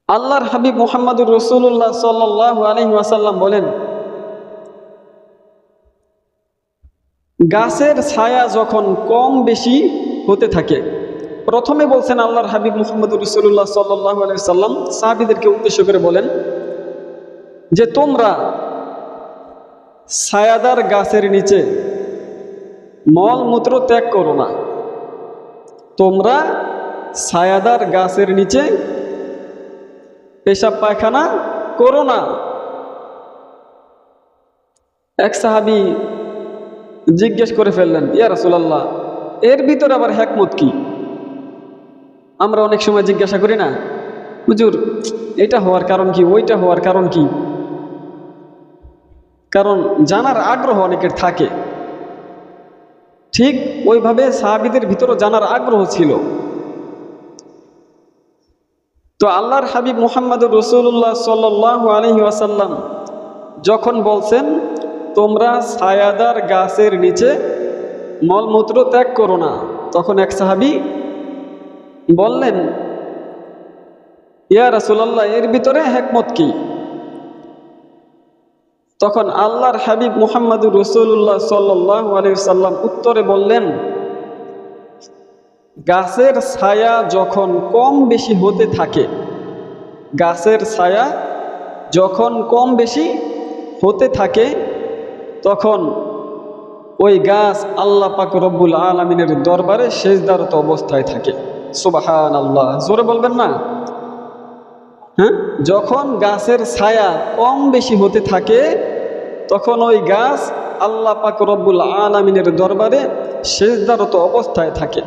আল্লাহর হাবিব মুহাম্মদুর রাসূলুল্লাহ সাল্লাল্লাহু আলাইহি ওয়াসাল্লাম বলেন, গাছের ছায়া যখন কম বেশি হতে থাকে, প্রথমে বলছেন আল্লাহর হাবিব মুহাম্মদুর রাসূলুল্লাহ সাল্লাল্লাহু আলাইহি ওয়াসাল্লাম সাহাবীদেরকে উদ্দেশ্য করে বলেন যে তোমরা ছায়াদার গাছের নিচে মলমূত্র ত্যাগ করো না। তোমরা ছায়াদার গাছের নিচে পেশাব পায়খানা করো না। এক সাহাবী জিজ্ঞেস করে ফেললেন, ইয়া রাসূলুল্লাহ, এর ভিতরে আবার হিকমত কি? আমরা অনেক সময় জিজ্ঞাসা করি না, হুজুর এটা হওয়ার কারণ কি, ওইটা হওয়ার কারণ কি? কারণ জানার আগ্রহ অনেকের থাকে। ঠিক ওইভাবে সাহাবীদের ভিতরও জানার আগ্রহ ছিল। তো আল্লাহর হাবিব মুহাম্মদুর রাসূলুল্লাহ সাল্লাল্লাহু আলাইহি ওয়াসাল্লাম যখন বলছেন তোমরা ছায়াদার গাছের নিচে মলমূত্র ত্যাগ করো না, তখন এক সাহাবী বললেন, ইয়া রাসূলুল্লাহ, এর ভিতরে হিকমত কি? তখন আল্লাহর হাবিব মুহাম্মদুর রাসূলুল্লাহ সাল্লাল্লাহু আলাইহি ওয়াসাল্লাম উত্তরে বললেন, গাছের ছায়া যখন কম বেশি হতে থাকে, গাছের ছায়া যখন কম বেশি হতে থাকে, তখন ওই গাছ আল্লাহ পাক রব্বুল আলামিনের দরবারে সেজদারত অবস্থায় থাকে। সুবহানাল্লাহ, জোরে বলবেন না? হ্যাঁ, যখন গাছের ছায়া কম বেশি হতে থাকে তখন ওই গাছ আল্লাহ পাক রব্বুল আলামিনের দরবারে সেজদারত অবস্থায় থাকে।